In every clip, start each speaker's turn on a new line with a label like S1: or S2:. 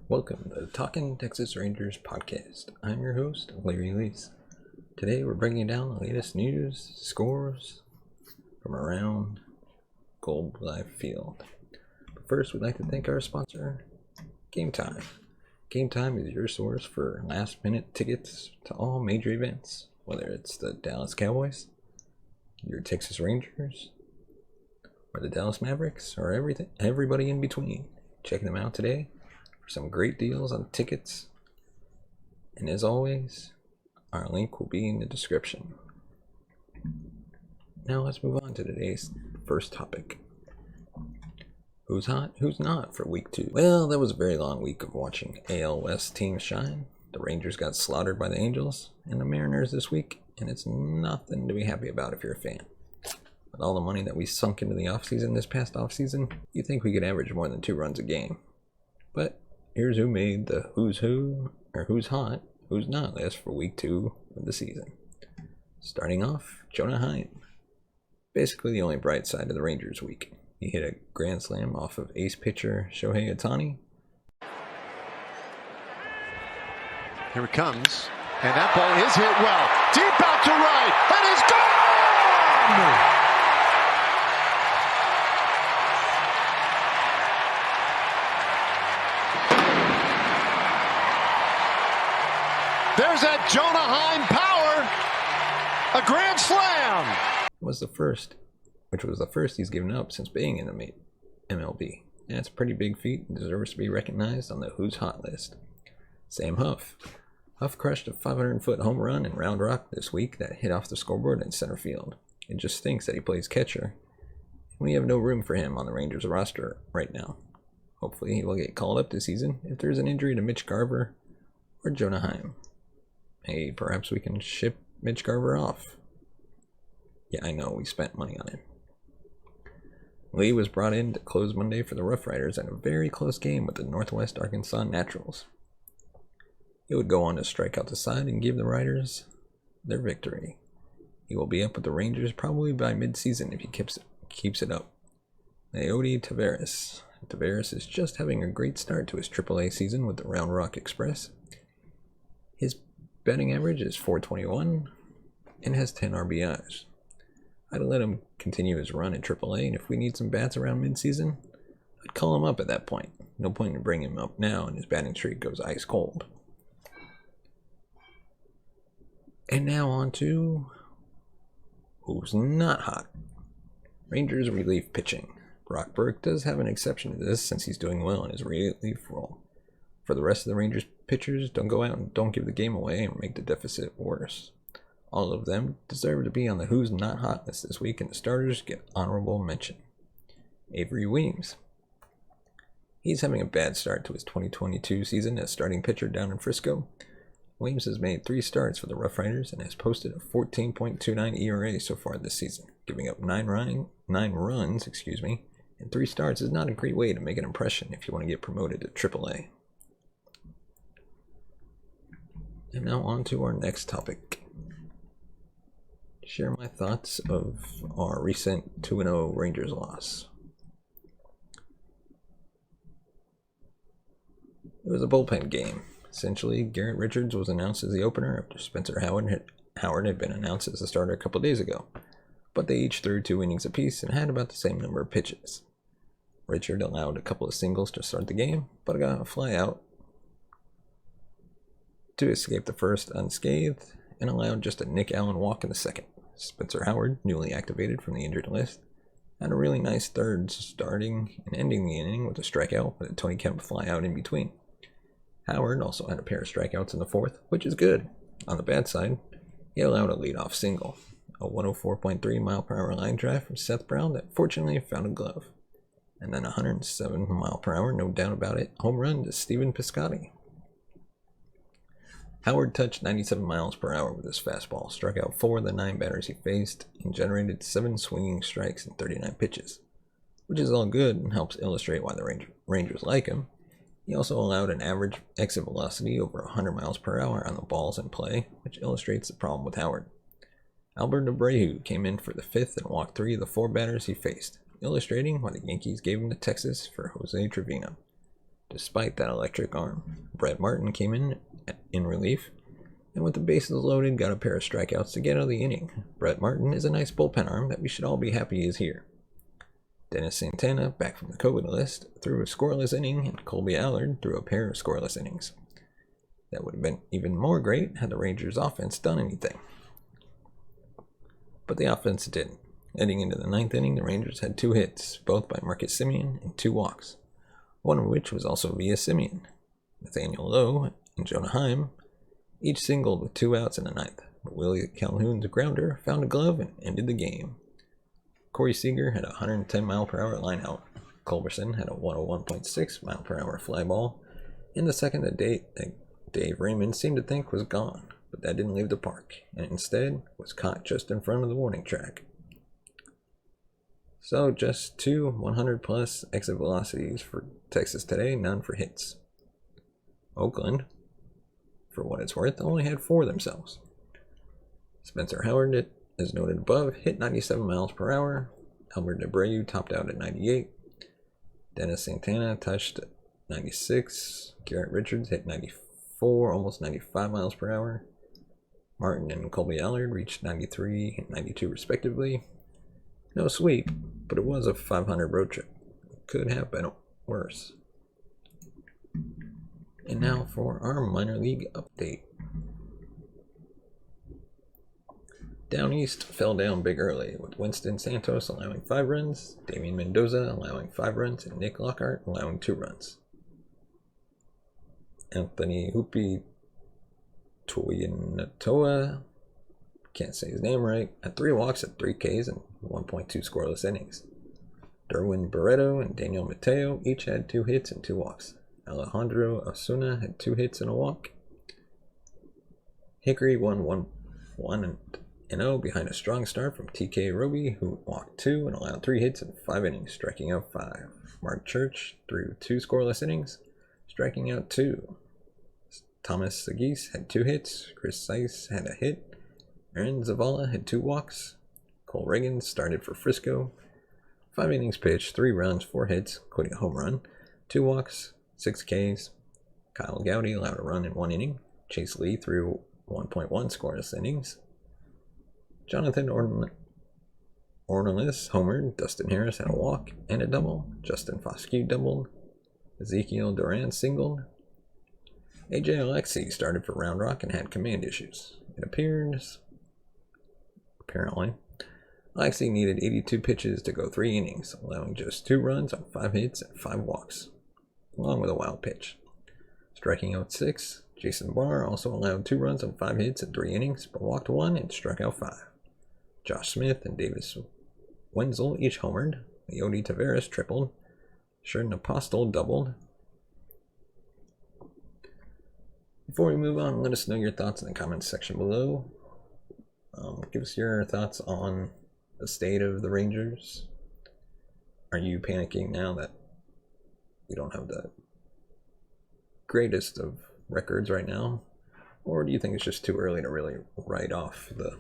S1: Welcome to the Talking Texas Rangers podcast. I'm your host, Larry Leese. Today we're bringing down the latest news, scores from around Gold Life Field. But first, we'd like to thank our sponsor, Game Time. Game Time is your source for last-minute tickets to all major events, whether it's the Dallas Cowboys, your Texas Rangers, or the Dallas Mavericks, or everybody in between. Checking them out today for some great deals on tickets. And as always, our link will be in the description. Now let's move on to today's first topic. Who's hot, who's not for week 2? Well, that was a very long week of watching AL West teams shine. The Rangers got slaughtered by the Angels and the Mariners this week, and it's nothing to be happy about if you're a fan. With all the money that we sunk into the offseason this past offseason, you'd think we could average more than 2 runs a game. But here's who made the who's who, or who's hot, who's not list for week 2 of the season. Starting off, Jonah Heim. Basically the only bright side of the Rangers week. He hit a grand slam off of ace pitcher Shohei Ohtani.
S2: Here it comes, and that ball is hit well. Deep out to right, and it's gone! There's that Jonah Heim power, a grand slam.
S1: Was the first he's given up since being in the MLB. That's a pretty big feat and deserves to be recognized on the Who's Hot list. Sam Huff. Huff crushed a 500-foot home run in Round Rock this week that hit off the scoreboard in center field. It just stinks that he plays catcher. We have no room for him on the Rangers roster right now. Hopefully he will get called up this season if there's an injury to Mitch Garver or Jonah Heim. Hey, perhaps we can ship Mitch Garver off. Yeah, I know, we spent money on him. Lee was brought in to close Monday for the Rough Riders in a very close game with the Northwest Arkansas Naturals. He would go on to strike out the side and give the Riders their victory. He will be up with the Rangers probably by mid-season if he keeps it up. Leody Taveras. Taveras is just having a great start to his AAA season with the Round Rock Express. His batting average is .421 and has 10 RBIs. I'd let him continue his run in AAA, and if we need some bats around midseason, I'd call him up at that point. No point in bringing him up now, and his batting streak goes ice cold. And now on to who's not hot. Rangers relief pitching. Brock Burke does have an exception to this since he's doing well in his relief role. For the rest of the Rangers pitchers, don't go out and don't give the game away and make the deficit worse. All of them deserve to be on the Who's Not Hot list this week, and the starters get honorable mention. Avery Weems. He's having a bad start to his 2022 season as starting pitcher down in Frisco. Weems has made 3 starts for the Rough Riders and has posted a 14.29 ERA so far this season. Giving up 9 runs, and 3 starts is not a great way to make an impression if you want to get promoted to AAA. And now on to our next topic. Share my thoughts of our recent 2-0 Rangers loss. It was a bullpen game. Essentially, Garrett Richards was announced as the opener after Spencer Howard had been announced as the starter a couple days ago. But they each threw 2 innings apiece and had about the same number of pitches. Richard allowed a couple of singles to start the game, but got a fly out to escape the first unscathed and allowed just a Nick Allen walk in the second. Spencer Howard, newly activated from the injured list, had a really nice third, starting and ending the inning with a strikeout with a Tony Kemp fly out in between. Howard also had a pair of strikeouts in the 4th, which is good. On the bad side, he allowed a leadoff single, a 104.3 mile per hour line drive from Seth Brown that fortunately found a glove, and then a 107 mile per hour, no doubt about it, home run to Stephen Piscotty. Howard touched 97 miles per hour with his fastball, struck out 4 of the 9 batters he faced, and generated 7 swinging strikes and 39 pitches, which is all good and helps illustrate why the Rangers like him. He also allowed an average exit velocity over 100 miles per hour on the balls in play, which illustrates the problem with Howard. Albert Abreu came in for the 5th and walked 3 of the 4 batters he faced, illustrating why the Yankees gave him to Texas for Jose Trevino. Despite that electric arm, Brett Martin came in relief, and with the bases loaded, got a pair of strikeouts to get out of the inning. Brett Martin is a nice bullpen arm that we should all be happy is here. Dennis Santana, back from the COVID list, threw a scoreless inning, and Colby Allard threw a pair of scoreless innings. That would have been even more great had the Rangers' offense done anything. But the offense didn't. Heading into the 9th inning, the Rangers had 2 hits, both by Marcus Semien, and 2 walks, one of which was also via Semien. Nathaniel Lowe and Jonah Heim each singled with 2 outs in the 9th, but Willie Calhoun's grounder found a glove and ended the game. Corey Seager had a 110-mile-per-hour lineout. Culberson had a 101.6-mile-per-hour fly ball in the second that Dave Raymond seemed to think was gone, but that didn't leave the park, and instead was caught just in front of the warning track. So just 2 100-plus exit velocities for Texas today, none for hits. Oakland, for what it's worth, only had 4 themselves. Spencer Howard, as noted above, hit 97 miles per hour. Albert Abreu topped out at 98. Dennis Santana touched 96. Garrett Richards hit 94, almost 95 miles per hour. Martin and Colby Allard reached 93 and 92 respectively. No sweep, but it was a 500 road trip. Could have been worse. And now for our minor league update. Down east fell down big early, with Winston Santos allowing 5 runs, Damian Mendoza allowing 5 runs, and Nick Lockhart allowing 2 runs. Anthony Hupi Toyinatoa, can't say his name right, had 3 walks at 3 Ks and 1.2 scoreless innings. Derwin Barreto and Daniel Mateo each had 2 hits and 2 walks. Alejandro Osuna had 2 hits and a walk. Hickory won 1-0 behind a strong start from TK Roby, who walked 2 and allowed 3 hits in 5 innings, striking out 5. Mark Church threw 2 scoreless innings, striking out 2. Thomas Sagis had 2 hits. Chris Seiss had a hit. Aaron Zavala had 2 walks. Cole Reagan started for Frisco. 5 innings pitched, 3 runs, 4 hits, including a home run, 2 walks, 6 Ks. Kyle Gowdy allowed a run in 1 inning. Chase Lee threw 1.1 scoreless innings. Jonathan Ornelas homered. Dustin Harris had a walk and a double. Justin Foscue doubled. Ezekiel Duran singled. AJ Alexi started for Round Rock and had command issues. It appears, apparently, Alexi needed 82 pitches to go 3 innings, allowing just 2 runs on 5 hits and 5 walks, along with a wild pitch. Striking out 6, Jason Barr also allowed 2 runs on 5 hits and 3 innings, but walked 1 and struck out 5. Josh Smith and Davis Wenzel each homered. Leody Taveras tripled. Sherden Apostle doubled. Before we move on, let us know your thoughts in the comments section below. Give us your thoughts on the state of the Rangers. Are you panicking now that we don't have the greatest of records right now? Or do you think it's just too early to really write off the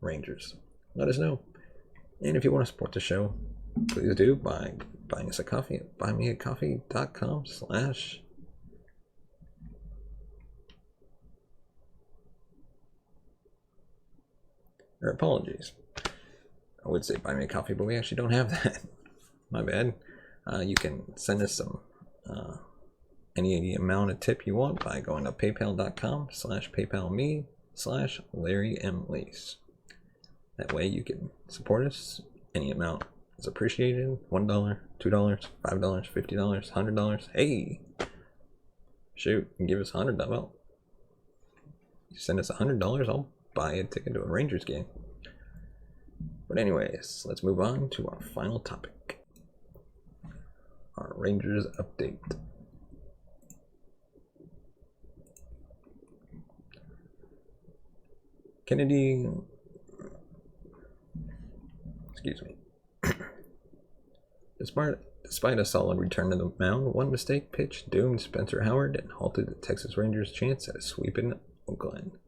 S1: Rangers? Let us know. And if you want to support the show, please do by buying us a coffee at buymeacoffee.com/ or apologies. I would say buy me a coffee, but we actually don't have that. My bad. You can send us some any amount of tip you want by going to paypal.com/paypalme/LarryMLease. That way you can support us. Any amount is appreciated. $1, $2, $5, $50, $100. Hey, shoot, and give us $100. Well, you send us $100, I'll buy a ticket to a Rangers game. But anyways, let's move on to our final topic. Our Rangers update. Kennedy, excuse me. Despite a solid return to the mound, one mistake pitch doomed Spencer Howard and halted the Texas Rangers' chance at a sweep in Oakland.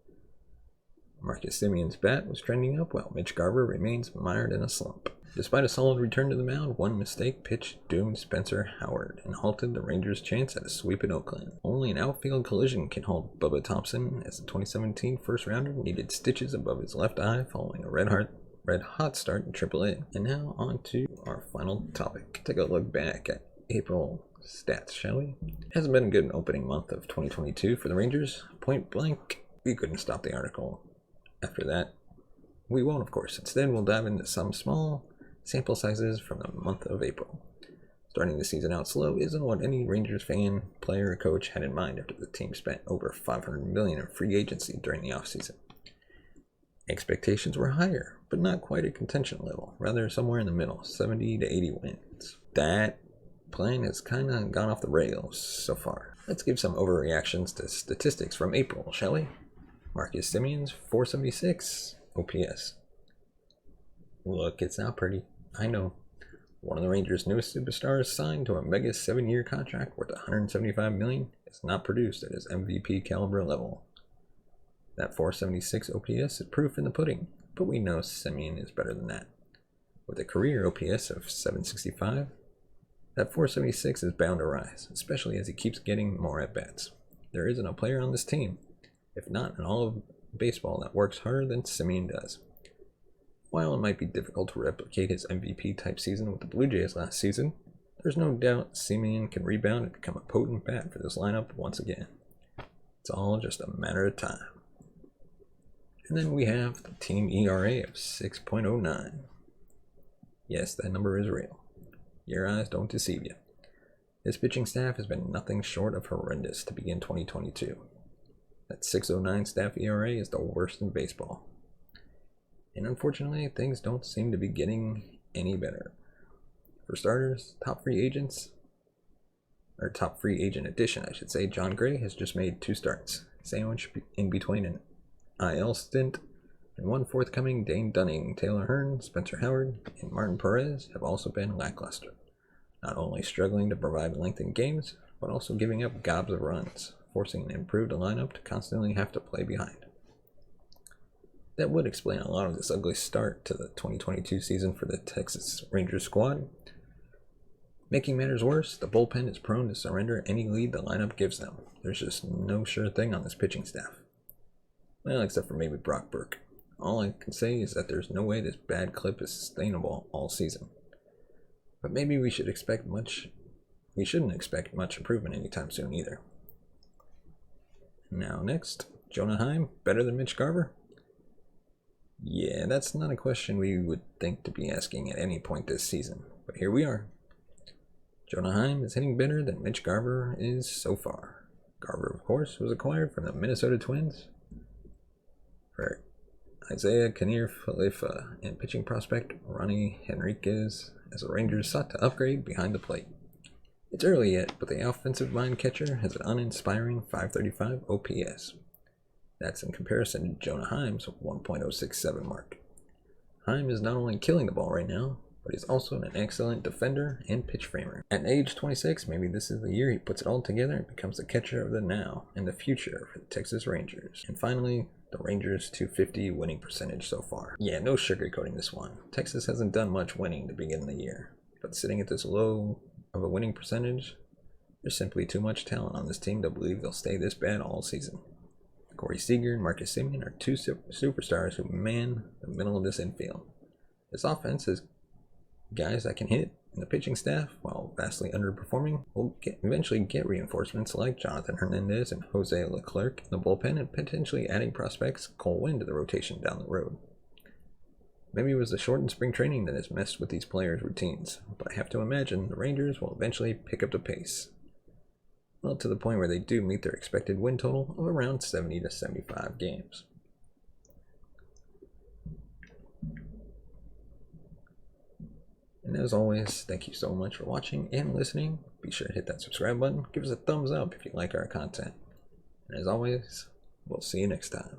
S1: Marcus Simeon's bat was trending up while Mitch Garver remains mired in a slump. Despite a solid return to the mound, one mistake pitch doomed Spencer Howard and halted the Rangers' chance at a sweep in Oakland. Only an outfield collision can halt Bubba Thompson, as the 2017 first-rounder needed stitches above his left eye following a red-hot start in AAA. And now on to our final topic. Take a look back at April stats, shall we? It hasn't been a good opening month of 2022 for the Rangers. Point blank, we couldn't stop the article. After that, we won't, of course. Instead, we'll dive into some small sample sizes from the month of April. Starting the season out slow isn't what any Rangers fan, player, or coach had in mind after the team spent over $500 million in free agency during the offseason. Expectations were higher, but not quite at contention level, rather somewhere in the middle, 70 to 80 wins. That plan has kind of gone off the rails so far. Let's give some overreactions to statistics from April, shall we? Marcus Simeon's 476 OPS. Look, it's not pretty. I know. One of the Rangers' newest superstars signed to a mega 7-year contract worth $175 million is not produced at his MVP caliber level. That 476 OPS is proof in the pudding, but we know Simeon is better than that. With a career OPS of 765, that 476 is bound to rise, especially as he keeps getting more at-bats. There isn't a player on this team, if not in all of baseball, that works harder than Simeon does. While it might be difficult to replicate his MVP-type season with the Blue Jays last season, there's no doubt Simeon can rebound and become a potent bat for this lineup once again. It's all just a matter of time. And then we have the team ERA of 6.09. Yes, that number is real. Your eyes don't deceive you. This pitching staff has been nothing short of horrendous to begin 2022. That 6.09 staff ERA is the worst in baseball. And unfortunately, things don't seem to be getting any better. For starters, top free agent addition, I should say, John Gray has just made 2 starts, sandwiched in between an IL stint and one forthcoming. Dane Dunning, Taylor Hearn, Spencer Howard, and Martin Perez have also been lackluster, not only struggling to provide length in games, but also giving up gobs of runs, forcing an improved lineup to constantly have to play behind. That would explain a lot of this ugly start to the 2022 season for the Texas Rangers squad. Making matters worse, the bullpen is prone to surrender any lead the lineup gives them. There's just no sure thing on this pitching staff. Well, except for maybe Brock Burke. All I can say is that there's no way this bad clip is sustainable all season. But maybe we shouldn't expect much improvement anytime soon either. Now next, Jonah Heim, better than Mitch Garver? Yeah, that's not a question we would think to be asking at any point this season, but here we are. Jonah Heim is hitting better than Mitch Garver is so far. Garver, of course, was acquired from the Minnesota Twins for Isaiah Kiner-Falefa and pitching prospect Ronnie Henriquez as the Rangers sought to upgrade behind the plate. It's early yet, but the offensive mind catcher has an uninspiring 535 OPS. That's in comparison to Jonah Heim's 1.067 mark. Heim is not only killing the ball right now, but he's also an excellent defender and pitch framer. At age 26, maybe this is the year he puts it all together and becomes the catcher of the now and the future for the Texas Rangers. And finally, the Rangers' .250 winning percentage so far. Yeah, no sugarcoating this one. Texas hasn't done much winning to begin the year, but sitting at this low of a winning percentage, there's simply too much talent on this team to believe they'll stay this bad all season. Corey Seager and Marcus Simeon are 2 superstars who man the middle of this infield. This offense has guys that can hit, and the pitching staff, while vastly underperforming, will eventually get reinforcements like Jonathan Hernandez and Jose Leclerc in the bullpen, and potentially adding prospects Cole Winn to the rotation down the road. Maybe it was the shortened spring training that has messed with these players' routines, but I have to imagine the Rangers will eventually pick up the pace. Well, to the point where they do meet their expected win total of around 70 to 75 games. And as always, thank you so much for watching and listening. Be sure to hit that subscribe button. Give us a thumbs up if you like our content. And as always, we'll see you next time.